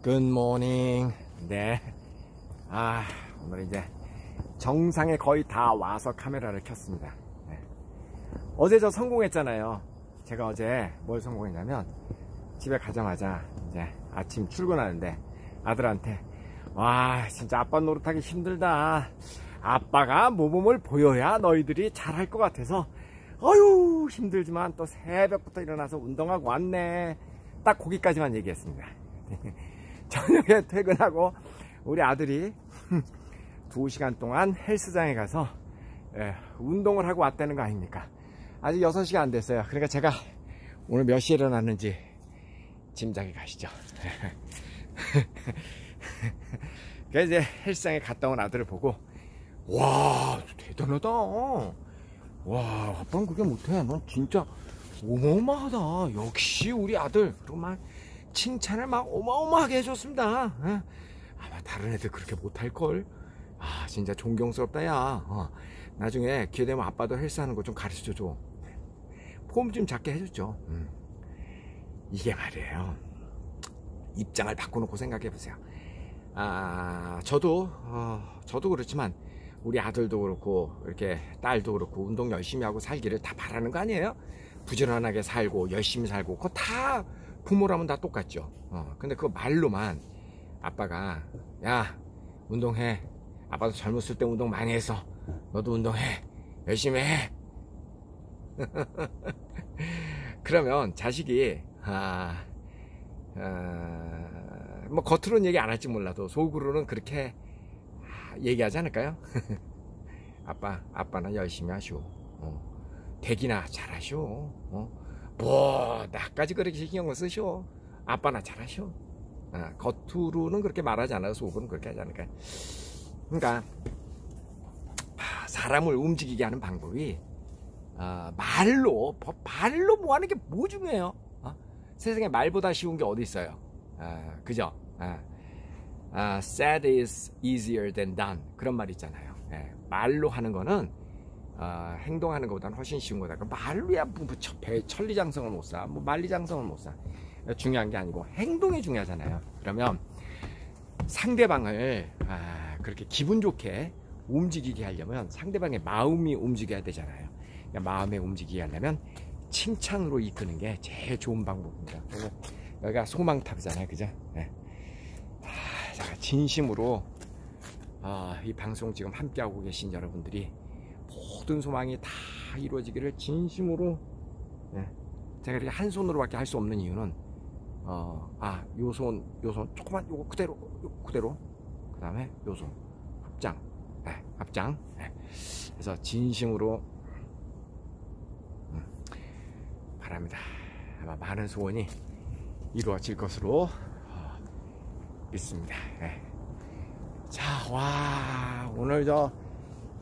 굿모닝. 네. 오늘 이제 정상에 거의 다 와서 카메라를 켰습니다. 네. 어제 저 성공했잖아요. 제가 어제 뭘 성공했냐면, 집에 가자마자 이제 아침 출근하는데 아들한테, 와, 진짜 아빠 노릇하기 힘들다. 아빠가 모범을 보여야 너희들이 잘할 것 같아서, 어휴, 힘들지만 또 새벽부터 일어나서 운동하고 왔네. 딱 거기까지만 얘기했습니다. 저녁에 퇴근하고 우리 아들이 2시간 동안 헬스장에 가서 운동을 하고 왔다는 거 아닙니까? 아직 6시가 안 됐어요. 그러니까 제가 오늘 몇 시에 일어났는지 짐작이 가시죠. 그래서 이제 헬스장에 갔다 온 아들을 보고, 와, 대단하다. 와, 아빠는 그게 못해. 넌 진짜 어마어마하다. 역시 우리 아들. 그리고 막 칭찬을 막 어마어마하게 해줬습니다. 아마 다른 애들 그렇게 못할걸. 진짜 존경스럽다, 야. 나중에 기회되면 아빠도 헬스하는 거 좀 가르쳐줘. 폼 좀 잡게 해줬죠. 이게 말이에요. 입장을 바꿔놓고 생각해보세요. 저도 그렇지만 우리 아들도 그렇고 이렇게 딸도 그렇고 운동 열심히 하고 살기를 다 바라는 거 아니에요? 부지런하게 살고 열심히 살고 그거 다 부모라면 다 똑같죠. 근데 그거 말로만 아빠가, 야, 운동해. 아빠도 젊었을 때 운동 많이 했어. 너도 운동해. 열심히 해. 그러면 자식이 뭐 겉으로는 얘기 안 할지 몰라도 속으로는 그렇게 얘기하지 않을까요? 아빠는 열심히 하시오. 대기나 잘하시오. 뭐 나까지 그렇게 신경을 쓰시오. 아빠나 잘하시오. 겉으로는 그렇게 말하지 않아요. 속으로는 그렇게 하지 않을까요? 그러니까 사람을 움직이게 하는 방법이 말로 뭐 하는 게 뭐 중요해요? 세상에 말보다 쉬운 게 어디 있어요? 그죠? said is easier than done, 그런 말 있잖아요. 말로 하는 거는 행동하는 것보다는 훨씬 쉬운 거다. 말로야 천리장성을 못 사, 뭐 만리장성을 못 사. 중요한 게 아니고 행동이 중요하잖아요. 그러면 상대방을 그렇게 기분 좋게 움직이게 하려면 상대방의 마음이 움직여야 되잖아요. 그러니까 마음에 움직이게 하려면 칭찬으로 이끄는 게 제일 좋은 방법입니다. 그래서 여기가 소망탑이잖아요, 그죠? 제가 진심으로 이 방송 지금 함께하고 계신 여러분들이 모든 소망이 다 이루어지기를 진심으로, 제가 이렇게 한 손으로밖에 할 수 없는 이유는 요 손 조그만 요거 그대로 그 다음에 요 손 합장. 그래서 진심으로 바랍니다. 아마 많은 소원이 이루어질 것으로 믿습니다. 자, 와, 오늘 저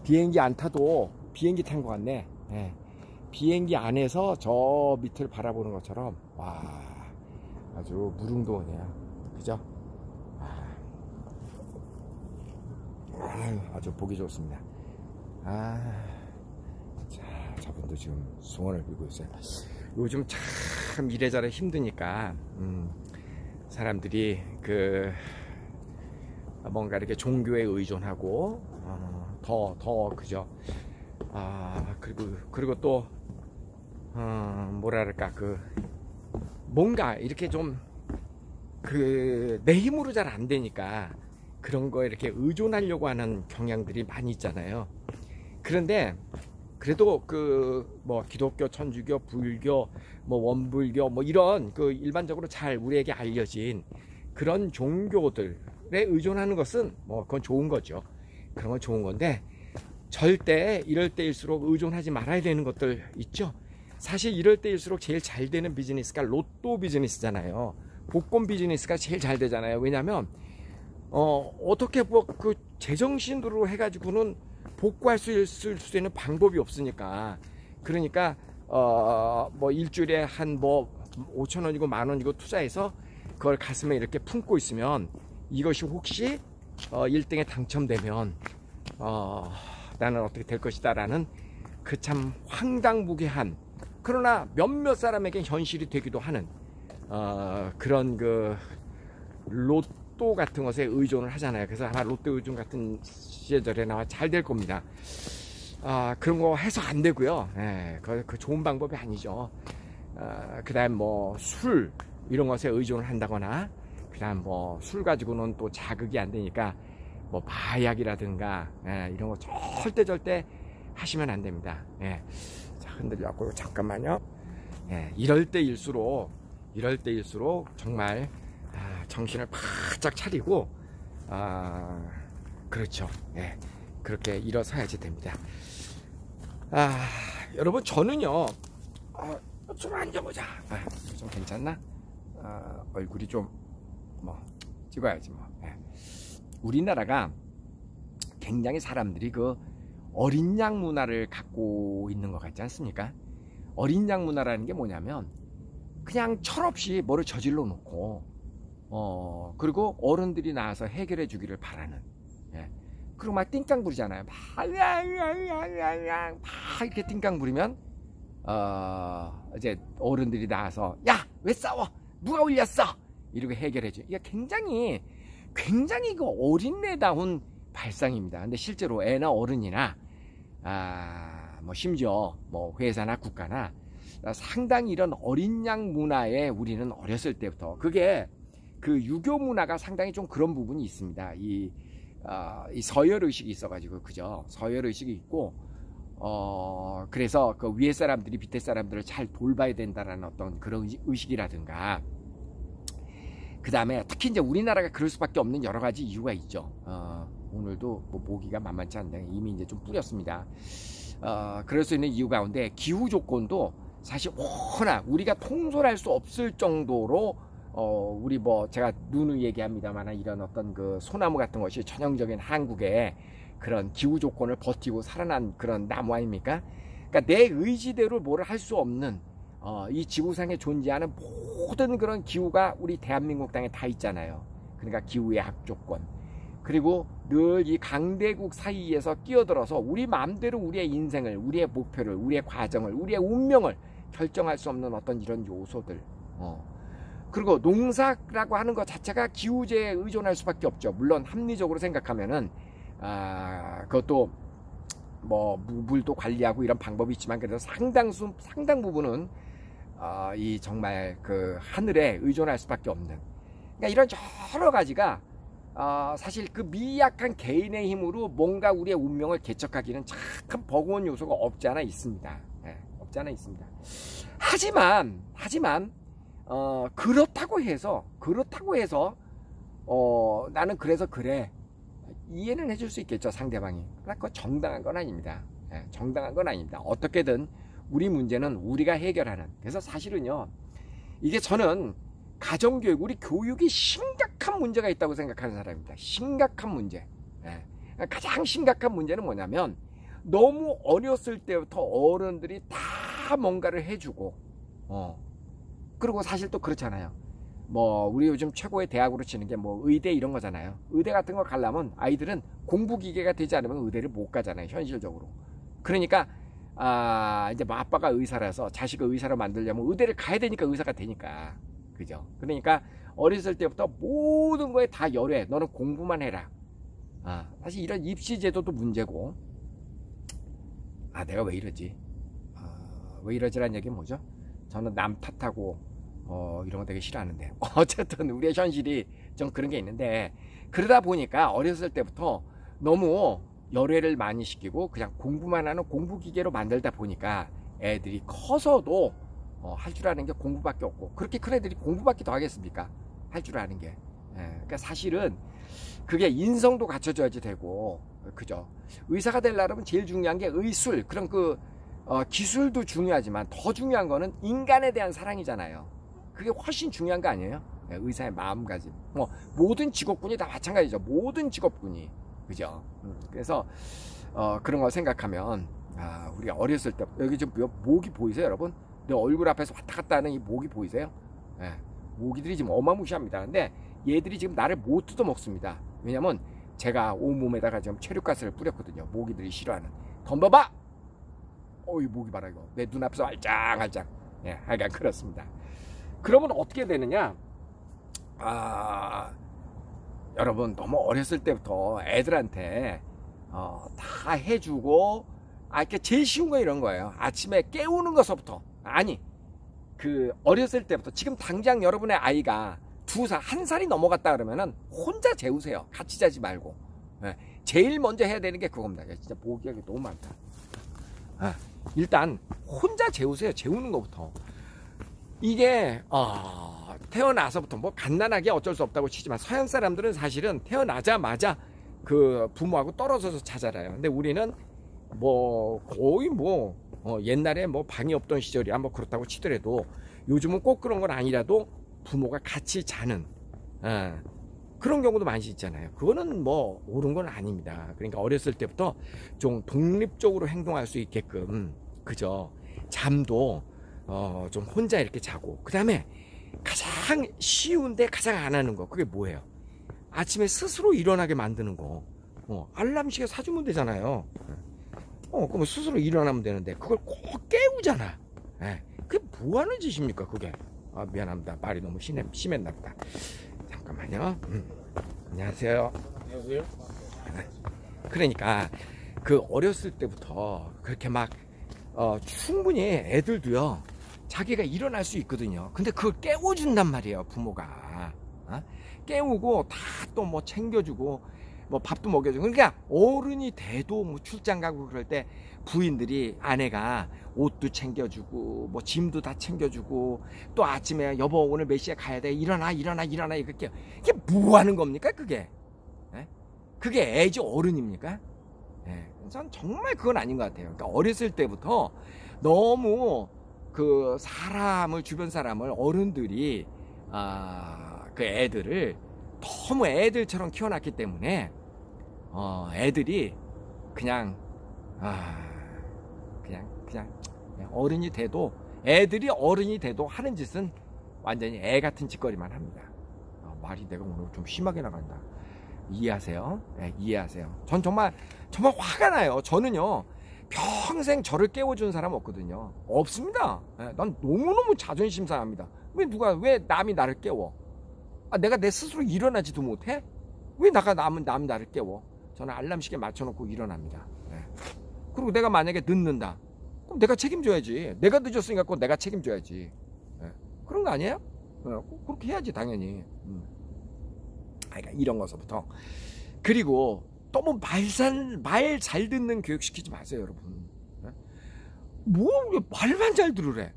비행기 안 타도 비행기 탄 것 같네. 비행기 안에서 저 밑을 바라보는 것처럼, 와, 아주 무릉도원이에요. 그죠? 아주 보기 좋습니다. 자, 저분도 지금 소원을 빌고 있어요. 요즘 참 이래저래 힘드니까 사람들이 뭔가 이렇게 종교에 의존하고 더 그죠? 그리고 또 뭐랄까, 뭔가 이렇게 좀 내 힘으로 잘 안 되니까 그런 거에 이렇게 의존하려고 하는 경향들이 많이 있잖아요. 그런데 그래도 뭐 기독교, 천주교, 불교, 뭐 원불교, 뭐 이런 일반적으로 잘 우리에게 알려진 그런 종교들에 의존하는 것은 뭐 그건 좋은 거죠. 그런 건 좋은 건데, 절대 이럴 때일수록 의존하지 말아야 되는 것들 있죠. 사실 이럴 때일수록 제일 잘 되는 비즈니스가 로또 비즈니스잖아요. 복권 비즈니스가 제일 잘 되잖아요. 왜냐면 어떻게 뭐 제정신으로 해가지고는 복구할 수 있는 방법이 없으니까. 그러니까 뭐 일주일에 한 5,000원이고 10,000원이고 투자해서 그걸 가슴에 이렇게 품고 있으면, 이것이 혹시 1등에 당첨되면 나는 어떻게 될 것이다 라는 그 참 황당무계한, 그러나 몇몇 사람에게 현실이 되기도 하는 그런 로또 같은 것에 의존을 하잖아요. 그래서 아마 롯데 의존 같은 시절에 나와 잘 될 겁니다. 그런 거 해서 안 되고요. 예, 그 좋은 방법이 아니죠. 그 다음 뭐 술 이런 것에 의존을 한다거나, 그 다음 뭐 술 가지고는 또 자극이 안 되니까 뭐 마약이라든가, 예, 이런 거 절대 하시면 안 됩니다. 예. 자, 흔들려갖고 잠깐만요. 예, 이럴 때일수록 정말 정신을 바짝 차리고, 그렇죠. 예, 그렇게 일어서야지 됩니다. 여러분, 저는요, 좀 앉아보자. 좀 괜찮나? 얼굴이 좀 뭐 찍어야지 뭐. 예. 우리나라가 굉장히 사람들이 그 어린 양 문화를 갖고 있는 것 같지 않습니까? 어린 양 문화라는 게 뭐냐면 그냥 철없이 뭐를 저질러 놓고, 그리고 어른들이 나와서 해결해 주기를 바라는, 예. 그리고 막 띵깡 부리잖아요. 막 이렇게 띵깡 부리면 이제 어른들이 나와서 야, 왜 싸워? 누가 올렸어? 이렇게 해결해 줘. 이게 굉장히 그 어린애다운 발상입니다. 근데 실제로 애나 어른이나 뭐 심지어 뭐 회사나 국가나 상당히 이런 어린 양 문화에 우리는 어렸을 때부터, 그게 그 유교 문화가 상당히 좀 그런 부분이 있습니다. 이 서열 의식이 있어가지고, 그죠? 서열 의식이 있고, 그래서 그 위에 사람들이 밑에 사람들을 잘 돌봐야 된다라는 어떤 그런 의식이라든가, 그 다음에 특히 이제 우리나라가 그럴 수밖에 없는 여러 가지 이유가 있죠. 오늘도 뭐 모기가 만만치 않네. 이미 이제 좀 뿌렸습니다. 그럴 수 있는 이유 가운데 기후 조건도 사실 워낙 우리가 통솔할 수 없을 정도로, 우리 뭐 제가 누누이 얘기합니다만 이런 어떤 그 소나무 같은 것이 전형적인 한국의 그런 기후 조건을 버티고 살아난 그런 나무 아닙니까? 그러니까 내 의지대로 뭐를 할 수 없는, 이 지구상에 존재하는 모든 그런 기후가 우리 대한민국 땅에 다 있잖아요. 그러니까 기후의 악조건, 그리고 늘 이 강대국 사이에서 끼어들어서 우리 마음대로 우리의 인생을, 우리의 목표를, 우리의 과정을, 우리의 운명을 결정할 수 없는 어떤 이런 요소들, 그리고 농사라고 하는 것 자체가 기후제에 의존할 수밖에 없죠. 물론 합리적으로 생각하면은 그것도 뭐 물도 관리하고 이런 방법이 있지만, 그래도 상당 부분은 이 정말 그 하늘에 의존할 수밖에 없는, 그러니까 이런 여러 가지가 사실 그 미약한 개인의 힘으로 뭔가 우리의 운명을 개척하기는 참 버거운 요소가 없지 않아 있습니다. 네, 없지 않아 있습니다. 하지만 그렇다고 해서 나는 그래서 그래, 이해는 해줄 수 있겠죠, 상대방이. 그러나 그거 정당한 건 아닙니다. 네, 정당한 건 아닙니다. 어떻게든 우리 문제는 우리가 해결하는. 그래서 사실은요, 이게 저는 가정교육, 우리 교육이 심각한 문제가 있다고 생각하는 사람입니다. 심각한 문제. 예. 가장 심각한 문제는 뭐냐면, 너무 어렸을 때부터 어른들이 다 뭔가를 해주고, 그리고 사실 또 그렇잖아요. 뭐 우리 요즘 최고의 대학으로 치는 게 뭐 의대 이런 거잖아요. 의대 같은 거 가려면 아이들은 공부기계가 되지 않으면 의대를 못 가잖아요, 현실적으로. 그러니까 이제 뭐 아빠가 의사라서 자식을 의사로 만들려면 의대를 가야 되니까 의사가 되니까, 그죠? 그러니까 어렸을 때부터 모든 거에 다 열애, 너는 공부만 해라. 사실 이런 입시 제도도 문제고, 내가 왜 이러지? 왜 이러지라는 얘기는 뭐죠? 저는 남 탓하고 이런 거 되게 싫어하는데, 어쨌든 우리의 현실이 좀 그런 게 있는데, 그러다 보니까 어렸을 때부터 너무 열애를 많이 시키고 그냥 공부만 하는 공부기계로 만들다 보니까 애들이 커서도 할 줄 아는 게 공부밖에 없고, 그렇게 큰 애들이 공부밖에 더 하겠습니까? 할 줄 아는 게. 그러니까 사실은 그게 인성도 갖춰줘야지 되고, 그죠? 의사가 되려면 제일 중요한 게 의술, 그런 그 기술도 중요하지만 더 중요한 거는 인간에 대한 사랑이잖아요. 그게 훨씬 중요한 거 아니에요? 의사의 마음가짐. 뭐 모든 직업군이 다 마찬가지죠. 모든 직업군이, 그죠? 그래서 그런 걸 생각하면 우리가 어렸을 때, 여기 지금 모기 보이세요, 여러분? 내 얼굴 앞에서 왔다 갔다 하는 이 모기 보이세요? 모기들이 지금 어마무시합니다. 근데 얘들이 지금 나를 못 뜯어 먹습니다. 왜냐면 제가 온몸에다가 지금 체류가스를 뿌렸거든요. 모기들이 싫어하는. 덤벼봐! 이 모기 봐라, 이거. 내 눈앞에서 알짱알짱. 하여간 그렇습니다. 그러면 어떻게 되느냐? 여러분 너무 어렸을 때부터 애들한테 다 해주고 이렇게 제일 쉬운 거 이런 거예요. 아침에 깨우는 것부터. 아니, 그 어렸을 때부터, 지금 당장 여러분의 아이가 2살, 1살이 넘어갔다 그러면은 혼자 재우세요. 같이 자지 말고. 제일 먼저 해야 되는 게 그겁니다. 진짜 보기가 너무 많다. 일단 혼자 재우세요. 재우는 것부터. 이게 태어나서부터 뭐 갓난아기 어쩔 수 없다고 치지만, 서양 사람들은 사실은 태어나자마자 그 부모하고 떨어져서 자잖아요. 근데 우리는 뭐 거의 뭐 옛날에 뭐 방이 없던 시절이야 뭐 그렇다고 치더라도, 요즘은 꼭 그런 건 아니라도 부모가 같이 자는 그런 경우도 많이 있잖아요. 그거는 뭐 옳은 건 아닙니다. 그러니까 어렸을 때부터 좀 독립적으로 행동할 수 있게끔, 그죠? 잠도 좀 혼자 이렇게 자고, 그 다음에 가장 쉬운데 가장 안 하는 거, 그게 뭐예요? 아침에 스스로 일어나게 만드는 거. 알람 시계 사주면 되잖아요. 그럼 스스로 일어나면 되는데 그걸 꼭 깨우잖아. 그게 뭐 하는 짓입니까 그게? 미안합니다. 말이 너무 심했나 보다. 잠깐만요. 안녕하세요. 안녕하세요. 그러니까 그 어렸을 때부터 그렇게 막 충분히 애들도요 자기가 일어날 수 있거든요. 근데 그걸 깨워준단 말이에요 부모가. 깨우고 다 또 뭐 챙겨주고 뭐 밥도 먹여주고. 그러니까 어른이 돼도 뭐 출장 가고 그럴 때 부인들이, 아내가 옷도 챙겨주고 뭐 짐도 다 챙겨주고, 또 아침에 여보 오늘 몇 시에 가야 돼, 일어나 이렇게. 이게 뭐 하는 겁니까 그게? 그게 애지 어른입니까? 전 정말 그건 아닌 것 같아요. 그러니까 어렸을 때부터 너무 그 사람을, 주변 사람을, 어른들이 그 애들을 너무 애들처럼 키워놨기 때문에 애들이 그냥 어른이 돼도, 애들이 어른이 돼도 하는 짓은 완전히 애 같은 짓거리만 합니다. 말이 내가 오늘 좀 심하게 나간다. 이해하세요? 이해하세요. 전 정말 화가 나요. 저는요 평생 저를 깨워준 사람 없거든요. 없습니다. 난 너무너무 자존심 상합니다. 왜 남이 나를 깨워? 내가 내 스스로 일어나지도 못해? 왜 남이 나를 깨워? 저는 알람 시계 맞춰놓고 일어납니다. 그리고 내가 만약에 늦는다, 그럼 내가 책임져야지. 내가 늦었으니까 꼭 내가 책임져야지. 그런 거 아니에요? 그렇게 해야지 당연히. 그러니까 이런 것부터. 그리고 너무 말 잘 듣는 교육 시키지 마세요 여러분. 뭐 말만 잘 들으래.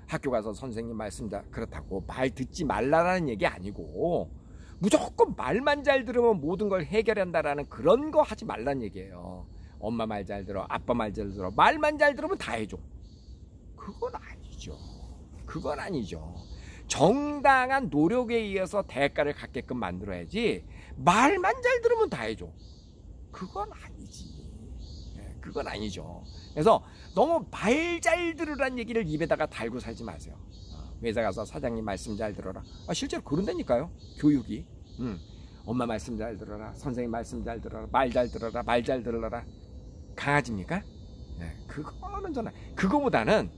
학교 가서 선생님 말씀 그렇다고 말 듣지 말라는 얘기 아니고, 무조건 말만 잘 들으면 모든 걸 해결한다라는 그런 거 하지 말라는 얘기예요. 엄마 말 잘 들어, 아빠 말 잘 들어, 말만 잘 들으면 다 해줘. 그건 아니죠. 정당한 노력에 의해서 대가를 갖게끔 만들어야지, 말만 잘 들으면 다 해줘. 그건 아니죠. 그래서 너무 말 잘 들으란 얘기를 입에다가 달고 살지 마세요. 회사 가서 사장님 말씀 잘 들어라. 실제로 그런다니까요. 교육이. 엄마 말씀 잘 들어라, 선생님 말씀 잘 들어라, 말 잘 들어라. 강아지입니까? 그거는 저는, 그거보다는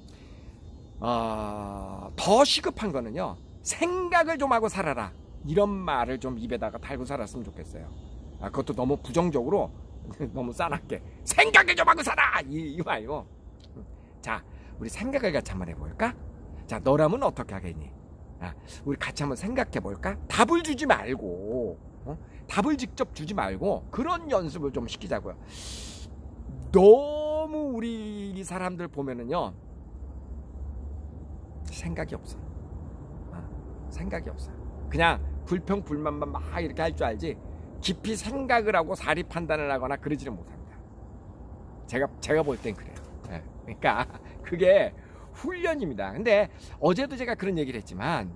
더 시급한 거는요, 생각을 좀 하고 살아라, 이런 말을 좀 입에다가 달고 살았으면 좋겠어요. 그것도 너무 부정적으로 너무 싸납게 생각을 좀 하고 살아, 이 말이고. 자, 우리 생각을 같이 한번 해볼까? 자, 너라면 어떻게 하겠니? 우리 같이 한번 생각해 볼까? 답을 주지 말고, 답을 직접 주지 말고 그런 연습을 좀 시키자고요. 너무 우리 사람들 보면은요 생각이 없어. 그냥 불평불만만 막 이렇게 할 줄 알지, 깊이 생각을 하고 사리 판단을 하거나 그러지는 못합니다. 제가 볼 땐 그래요. 그러니까 그게 훈련입니다. 근데 어제도 제가 그런 얘기를 했지만,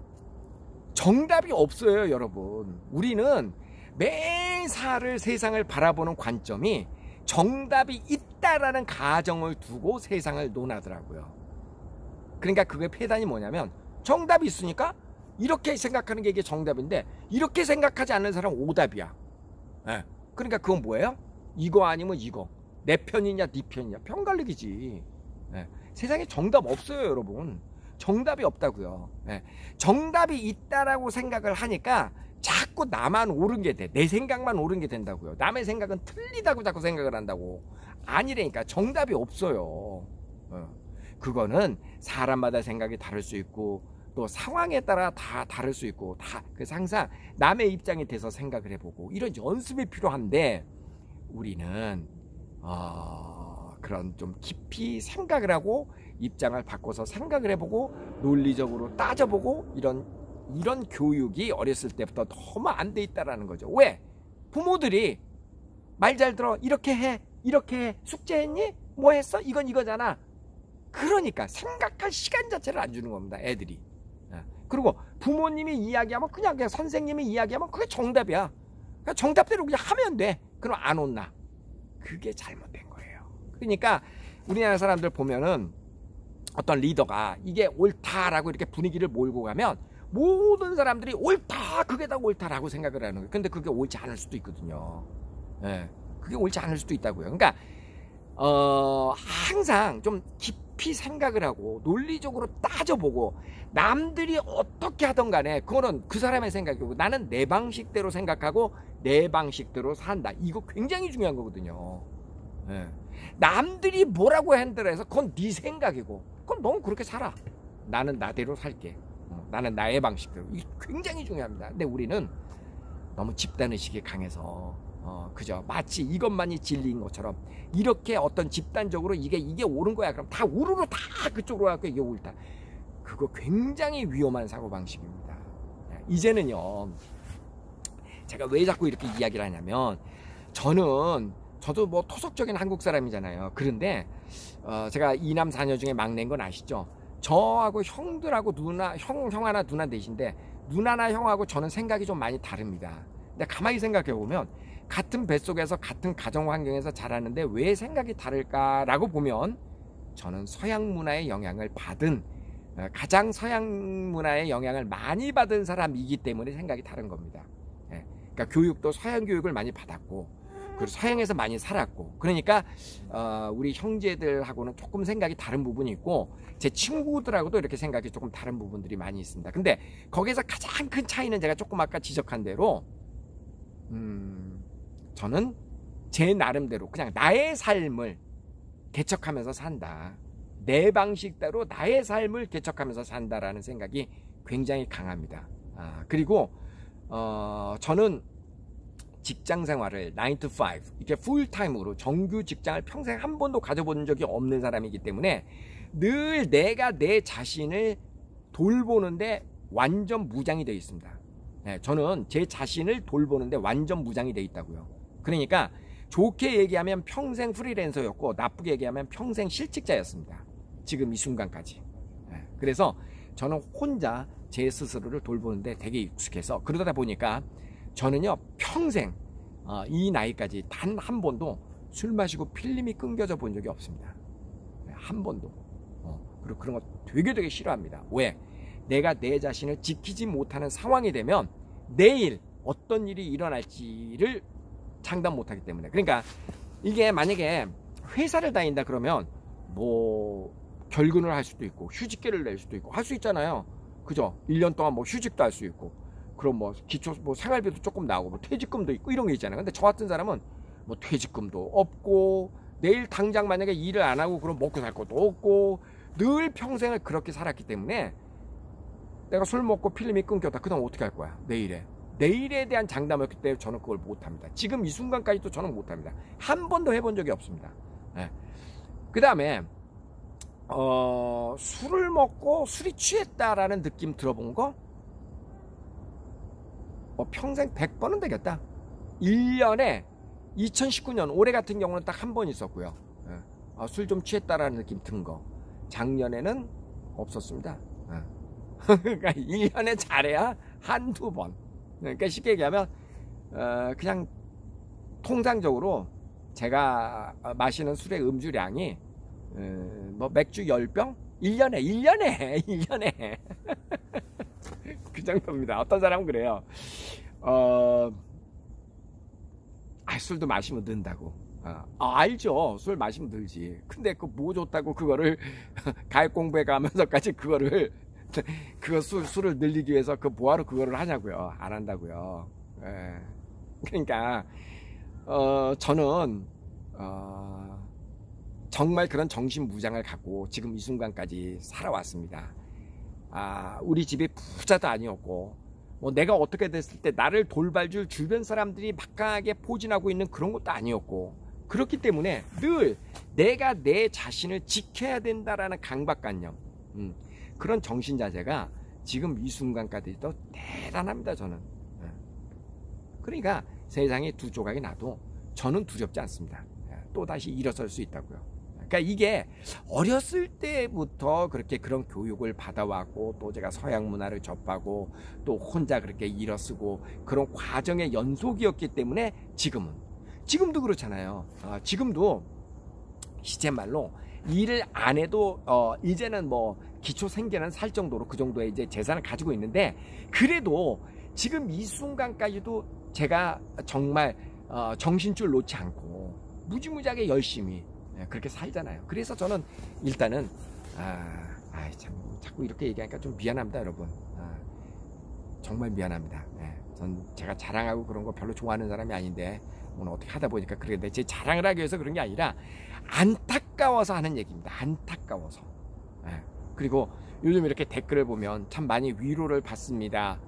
정답이 없어요 여러분. 우리는 매사를, 세상을 바라보는 관점이 정답이 있다라는 가정을 두고 세상을 논하더라고요. 그러니까 그게 폐단이 뭐냐면, 정답이 있으니까 이렇게 생각하는 게 이게 정답인데, 이렇게 생각하지 않는 사람은 오답이야. 그러니까 그건 뭐예요? 이거 아니면 이거, 내 편이냐 네 편이냐, 편갈리기지. 세상에 정답 없어요 여러분. 정답이 없다고요. 예. 정답이 있다라고 생각을 하니까 자꾸 나만 옳은 게 돼. 내 생각만 옳은 게 된다고요. 남의 생각은 틀리다고 자꾸 생각을 한다고. 아니라니까. 정답이 없어요. 그거는 사람마다 생각이 다를 수 있고 또 상황에 따라 다 다를 수 있고 그래서 항상 남의 입장에 대해서 생각을 해보고 이런 연습이 필요한데 우리는 그런 좀 깊이 생각을 하고 입장을 바꿔서 생각을 해보고 논리적으로 따져보고 이런 교육이 어렸을 때부터 너무 안 돼 있다라는 거죠. 왜? 부모들이 말 잘 들어, 이렇게 해, 숙제했니? 뭐 했어? 이건 이거잖아. 그러니까 생각할 시간 자체를 안 주는 겁니다, 애들이. 그리고 부모님이 이야기하면 그냥 선생님이 이야기하면 그게 정답이야. 그냥 정답대로 그냥 하면 돼. 그럼 안 혼나. 그게 잘못된 거예요. 그러니까 우리나라 사람들 보면은 어떤 리더가 이게 옳다라고 이렇게 분위기를 몰고 가면 모든 사람들이 옳다, 그게 다 옳다라고 생각을 하는 거예요. 근데 그게 옳지 않을 수도 있거든요. 그게 옳지 않을 수도 있다고요. 그러니까 항상 좀 깊이 생각을 하고 논리적으로 따져보고 남들이 어떻게 하던 간에 그거는 그 사람의 생각이고 나는 내 방식대로 생각하고 내 방식대로 산다. 이거 굉장히 중요한 거거든요. 남들이 뭐라고 한들해서 그건 네 생각이고 그건 넌 그렇게 살아. 나는 나대로 살게. 나는 나의 방식대로. 이게 굉장히 중요합니다. 근데 우리는 너무 집단의식이 강해서 그죠? 마치 이것만이 진리인 것처럼 이렇게 어떤 집단적으로 이게 옳은 거야. 그럼 다 우르르 다 그쪽으로 가고 이게 옳다. 그거 굉장히 위험한 사고방식입니다. 이제는요, 제가 왜 자꾸 이렇게 이야기를 하냐면 저도 뭐 토속적인 한국 사람이잖아요. 그런데 제가 2남 4녀 중에 막내인 건 아시죠? 저하고 형들하고 형 하나 누나 넷인데 누나나 형하고 저는 생각이 좀 많이 다릅니다. 근데 가만히 생각해 보면 같은 뱃속에서 같은 가정 환경에서 자라는데 왜 생각이 다를까라고 보면 저는 서양 문화의 영향을 받은 가장 서양 문화의 영향을 많이 받은 사람이기 때문에 생각이 다른 겁니다. 그러니까 교육도 서양 교육을 많이 받았고 그리고 서양에서 많이 살았고 그러니까 우리 형제들하고는 조금 생각이 다른 부분이 있고 제 친구들하고도 이렇게 생각이 조금 다른 부분들이 많이 있습니다. 근데 거기서 가장 큰 차이는 제가 조금 아까 지적한 대로 저는 제 나름대로 그냥 나의 삶을 개척하면서 산다. 내 방식대로 나의 삶을 개척하면서 산다라는 생각이 굉장히 강합니다. 그리고 저는 직장 생활을 9 to 5 이렇게 풀타임으로 정규 직장을 평생 한 번도 가져본 적이 없는 사람이기 때문에 늘 내가 내 자신을 돌보는데 완전 무장이 되어 있습니다. 저는 제 자신을 돌보는데 완전 무장이 되어 있다고요. 그러니까 좋게 얘기하면 평생 프리랜서였고 나쁘게 얘기하면 평생 실직자였습니다. 지금 이 순간까지. 그래서 저는 혼자 제 스스로를 돌보는데 되게 익숙해서 그러다 보니까 저는요 평생 이 나이까지 단 한 번도 술 마시고 필름이 끊겨져 본 적이 없습니다. 한 번도. 그리고 그런 거 되게 싫어합니다. 왜? 내가 내 자신을 지키지 못하는 상황이 되면 내일 어떤 일이 일어날지를 장담 못하기 때문에. 그러니까 이게 만약에 회사를 다닌다 그러면 뭐 결근을 할 수도 있고 휴직계를 낼 수도 있고 할 수 있잖아요. 그죠? 1년 동안 뭐 휴직도 할 수 있고 그럼 뭐 기초 뭐 생활비도 조금 나오고 뭐 퇴직금도 있고 이런 게 있잖아요. 근데 저 같은 사람은 뭐 퇴직금도 없고 내일 당장 만약에 일을 안 하고 그럼 먹고 살 것도 없고 늘 평생을 그렇게 살았기 때문에 내가 술 먹고 필름이 끊겼다. 그다음 어떻게 할 거야? 내일에 대한 장담이었기 때문에 저는 그걸 못합니다. 지금 이 순간까지도 저는 못합니다. 한 번도 해본 적이 없습니다. 그 다음에 술을 먹고 술이 취했다라는 느낌 들어본 거? 평생 100번은 되겠다. 1년에 2019년 올해 같은 경우는 딱 한 번 있었고요. 술 좀 취했다라는 느낌 든 거. 작년에는 없었습니다. 그러니까 1년에 잘해야 한두 번. 그러니까 쉽게 얘기하면 그냥 통상적으로 제가 마시는 술의 음주량이 뭐 맥주 10병? 1년에 그 정도입니다. 어떤 사람은 그래요. 술도 마시면 는다고. 알죠. 술 마시면 들지. 근데 그 뭐 좋다고 그거를 가입 공부해 가면서까지 그거를 그거 술을 늘리기 위해서 그 뭐하러 그거를 하냐고요. 안 한다고요. 예. 그러니까 저는 정말 그런 정신무장을 갖고 지금 이 순간까지 살아왔습니다. 우리 집이 부자도 아니었고 뭐 내가 어떻게 됐을 때 나를 돌봐줄 주변 사람들이 막강하게 포진하고 있는 그런 것도 아니었고, 그렇기 때문에 늘 내가 내 자신을 지켜야 된다라는 강박관념, 그런 정신자세가 지금 이 순간까지도 대단합니다. 저는. 그러니까 세상에 두 조각이 나도 저는 두렵지 않습니다. 또다시 일어설 수 있다고요. 그러니까 이게 어렸을 때부터 그렇게 그런 교육을 받아왔고, 또 제가 서양 문화를 접하고 또 혼자 그렇게 일어서고 그런 과정의 연속이었기 때문에 지금도 그렇잖아요. 지금도 시제 말로 일을 안 해도 이제는 뭐 기초 생계는 살 정도로 그 정도의 이제 재산을 가지고 있는데, 그래도 지금 이 순간까지도 제가 정말 정신줄 놓지 않고 무지무지하게 열심히 그렇게 살잖아요. 그래서 저는 일단은 참 자꾸 이렇게 얘기하니까 좀 미안합니다, 여러분. 정말 미안합니다. 전 제가 자랑하고 그런 거 별로 좋아하는 사람이 아닌데 오늘 어떻게 하다 보니까 그렇게 돼. 제 자랑을 하기 위해서 그런 게 아니라 안타까워서 하는 얘기입니다. 안타까워서. 그리고 요즘 이렇게 댓글을 보면 참 많이 위로를 받습니다.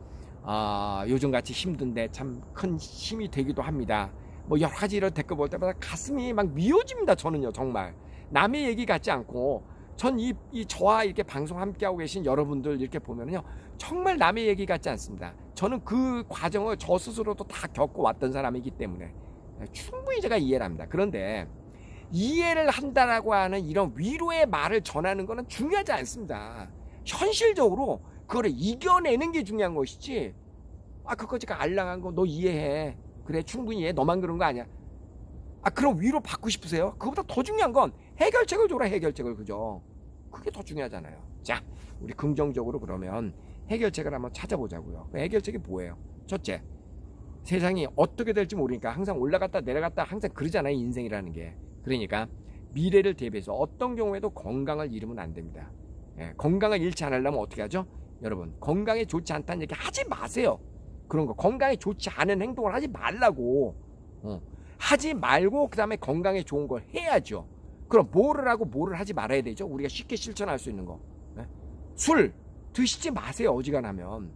요즘같이 힘든데 참 큰 힘이 되기도 합니다. 뭐 여러 가지 이런 댓글 볼 때마다 가슴이 막 미어집니다. 저는요, 정말 남의 얘기 같지 않고, 전 저와 이렇게 방송 함께하고 계신 여러분들 이렇게 보면은요, 정말 남의 얘기 같지 않습니다. 저는 그 과정을 저 스스로도 다 겪어왔던 사람이기 때문에 충분히 제가 이해를 합니다. 그런데 이해를 한다라고 하는 이런 위로의 말을 전하는 거는 중요하지 않습니다. 현실적으로 그거를 이겨내는 게 중요한 것이지, 그거 제가 알랑한 거 너 이해해, 그래 충분히 이해해, 너만 그런 거 아니야, 그럼 위로 받고 싶으세요? 그거보다 더 중요한 건 해결책을 줘라. 해결책을. 그죠? 그게 더 중요하잖아요. 자, 우리 긍정적으로 그러면 해결책을 한번 찾아보자고요. 해결책이 뭐예요? 첫째, 세상이 어떻게 될지 모르니까 항상 올라갔다 내려갔다 항상 그러잖아요, 인생이라는 게. 그러니까 미래를 대비해서 어떤 경우에도 건강을 잃으면 안 됩니다. 건강을 잃지 않으려면 어떻게 하죠? 여러분, 건강에 좋지 않다는 얘기 하지 마세요. 그런 거 건강에 좋지 않은 행동을 하지 말라고. 하지 말고 그 다음에 건강에 좋은 걸 해야죠. 그럼 뭐를 하고 뭐를 하지 말아야 되죠? 우리가 쉽게 실천할 수 있는 거. 술 드시지 마세요. 어지간하면.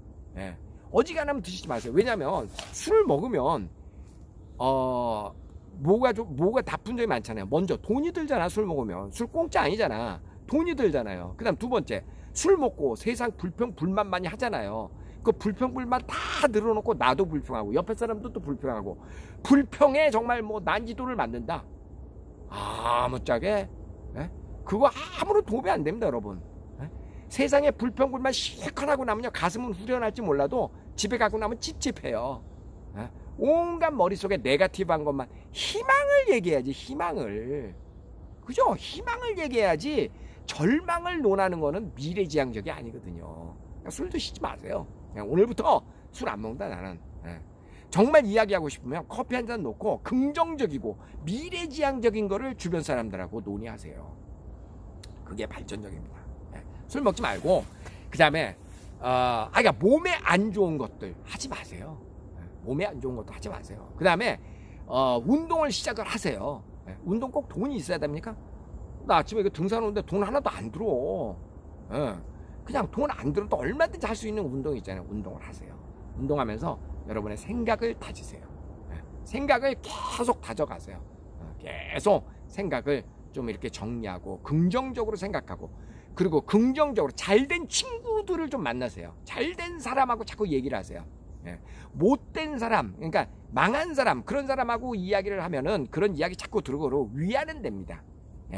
어지간하면 드시지 마세요. 왜냐면 술을 먹으면 뭐가 나쁜 점이 많잖아요. 먼저 돈이 들잖아. 술 먹으면. 술 공짜 아니잖아. 돈이 들잖아요. 그 다음 두 번째, 술 먹고 세상 불평 불만 많이 하잖아요. 그 불평 불만 다 늘어놓고 나도 불평하고 옆에 사람도 또 불평하고, 불평에 정말 뭐 난지도를 만든다. 아무짝에 그거 아무런 도움이 안 됩니다, 여러분. 세상에 불평 불만 실컷 하고 나면요, 가슴은 후련할지 몰라도 집에 가고 나면 찝찝해요. 온갖 머릿속에 네거티브한 것만, 희망을 얘기해야지. 희망을. 그죠? 희망을 얘기해야지. 절망을 논하는 거는 미래지향적이 아니거든요. 그러니까 술 드시지 마세요. 그냥 오늘부터 술 안 먹는다, 나는. 정말 이야기하고 싶으면 커피 한 잔 놓고 긍정적이고 미래지향적인 거를 주변 사람들하고 논의하세요. 그게 발전적입니다. 술 먹지 말고, 그 다음에 그러니까 몸에 안 좋은 것들 하지 마세요. 몸에 안 좋은 것도 하지 마세요. 그 다음에 운동을 시작을 하세요. 운동 꼭 돈이 있어야 됩니까? 나 아침에 이거 등산 오는데 돈 하나도 안 들어. 그냥 돈 안 들어도 얼마든지 할 수 있는 운동이 있잖아요. 운동을 하세요. 운동하면서 여러분의 생각을 다지세요. 생각을 계속 다져가세요. 계속 생각을 좀 이렇게 정리하고 긍정적으로 생각하고, 그리고 긍정적으로 잘된 친구들을 좀 만나세요. 잘된 사람하고 자꾸 얘기를 하세요. 못된 사람, 그러니까 망한 사람, 그런 사람하고 이야기를 하면은 그런 이야기 자꾸 들고 위안은 됩니다.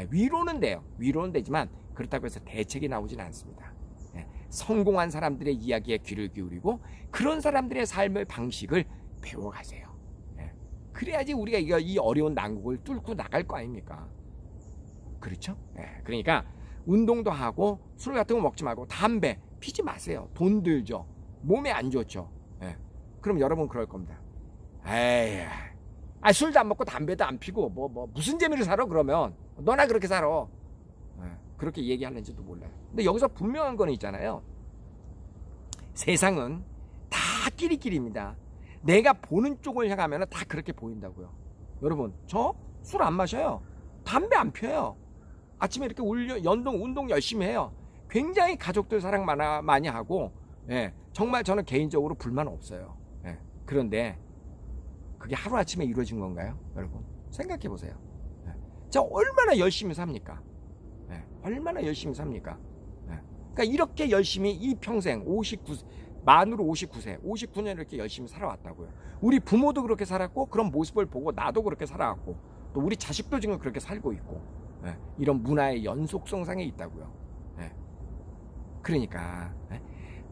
위로는 돼요. 위로는 되지만 그렇다고 해서 대책이 나오진 않습니다. 성공한 사람들의 이야기에 귀를 기울이고 그런 사람들의 삶의 방식을 배워가세요. 그래야지 우리가 이 어려운 난국을 뚫고 나갈 거 아닙니까? 그렇죠? 그러니까 운동도 하고 술 같은 거 먹지 말고 담배 피지 마세요. 돈 들죠. 몸에 안 좋죠. 그럼 여러분 그럴 겁니다. 에이, 아, 술도 안 먹고 담배도 안 피고 무슨 재미를 살아 그러면? 너나 그렇게 살아. 그렇게 얘기하는지도 몰라요. 근데 여기서 분명한 거는 있잖아요. 세상은 다 끼리끼리입니다. 내가 보는 쪽을 향하면 다 그렇게 보인다고요. 여러분, 저 술 안 마셔요. 담배 안 피워요. 아침에 이렇게 운동 열심히 해요. 굉장히 가족들 사랑 많이 하고, 예, 정말 저는 개인적으로 불만 없어요. 예, 그런데 그게 하루아침에 이루어진 건가요? 여러분, 생각해 보세요. 예, 저 얼마나 열심히 삽니까? 예, 얼마나 열심히 삽니까? 예, 그러니까 이렇게 열심히 이 평생 만으로 59년을 이렇게 열심히 살아왔다고요. 우리 부모도 그렇게 살았고, 그런 모습을 보고 나도 그렇게 살아왔고, 또 우리 자식도 지금 그렇게 살고 있고, 예, 이런 문화의 연속성상에 있다고요. 예, 그러니까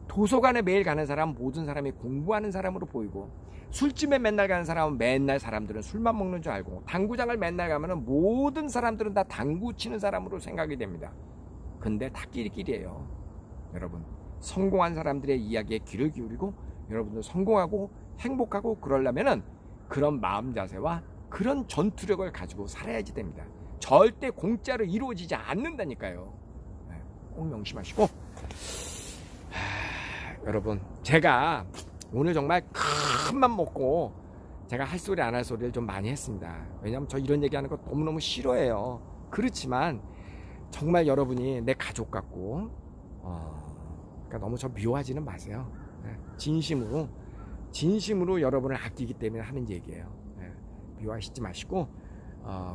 도서관에 매일 가는 사람, 모든 사람이 공부하는 사람으로 보이고, 술집에 맨날 가는 사람은 맨날 사람들은 술만 먹는 줄 알고, 당구장을 맨날 가면은 모든 사람들은 다 당구 치는 사람으로 생각이 됩니다. 근데 다 끼리끼리예요. 여러분, 성공한 사람들의 이야기에 귀를 기울이고, 여러분들 성공하고 행복하고 그러려면은 그런 마음 자세와 그런 전투력을 가지고 살아야지 됩니다. 절대 공짜로 이루어지지 않는다니까요. 꼭 명심하시고, 여러분, 제가 오늘 정말 큰 맘 먹고 제가 할 소리 안 할 소리를 좀 많이 했습니다. 왜냐면 저 이런 얘기하는 거 너무너무 싫어해요. 그렇지만 정말 여러분이 내 가족 같고, 그러니까 너무 저 미워하지는 마세요. 진심으로 여러분을 아끼기 때문에 하는 얘기예요. 미워하시지 마시고,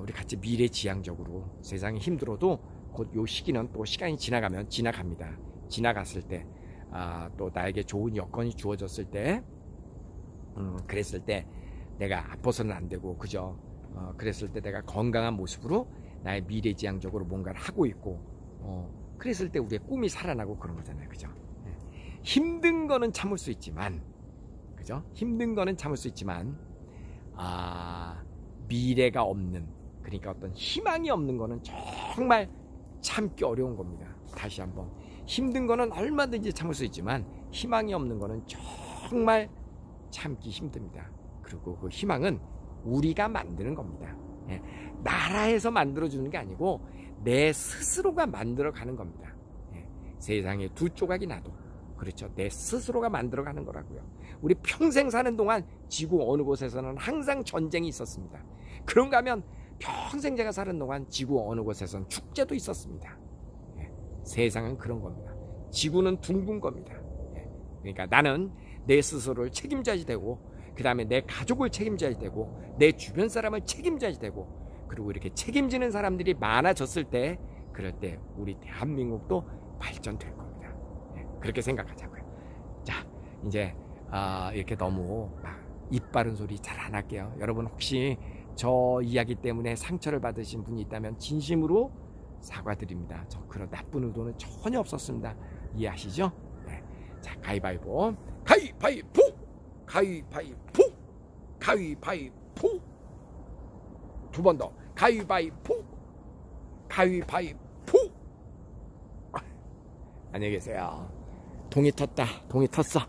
우리 같이 미래지향적으로, 세상이 힘들어도 곧 요 시기는 또 시간이 지나가면 지나갑니다. 지나갔을 때, 또 나에게 좋은 여건이 주어졌을 때, 그랬을 때 내가 아파서는 안 되고, 그죠? 그랬을 때 내가 건강한 모습으로 나의 미래지향적으로 뭔가를 하고 있고, 그랬을 때 우리의 꿈이 살아나고 그런 거잖아요. 그죠? 힘든 거는 참을 수 있지만, 그죠? 힘든 거는 참을 수 있지만, 미래가 없는, 그러니까 어떤 희망이 없는 거는 정말 참기 어려운 겁니다. 다시 한번, 힘든 거는 얼마든지 참을 수 있지만 희망이 없는 거는 정말 참기 힘듭니다. 그리고 그 희망은 우리가 만드는 겁니다. 나라에서 만들어주는 게 아니고 내 스스로가 만들어가는 겁니다. 세상에 두 조각이 나도, 그렇죠, 내 스스로가 만들어가는 거라고요. 우리 평생 사는 동안 지구 어느 곳에서는 항상 전쟁이 있었습니다. 그런가 하면 평생 제가 사는 동안 지구 어느 곳에서는 축제도 있었습니다. 세상은 그런 겁니다. 지구는 둥근 겁니다. 그러니까 나는 내 스스로를 책임져야 되고, 그 다음에 내 가족을 책임져야 되고, 내 주변 사람을 책임져야 되고, 그리고 이렇게 책임지는 사람들이 많아졌을 때, 그럴 때 우리 대한민국도 발전될 겁니다. 그렇게 생각하자고요. 자, 이제 이렇게 너무 입 바른 소리 잘 안 할게요. 여러분, 혹시 저 이야기 때문에 상처를 받으신 분이 있다면 진심으로 사과드립니다. 저 그런 나쁜 의도는 전혀 없었습니다. 이해하시죠? 네. 자, 가위바위보, 가위바위보, 가위바위보, 가위바위보. 두 번 더, 가위바위보, 가위바위보. 안녕히 계세요. 동이 텄다. 동이 텄어.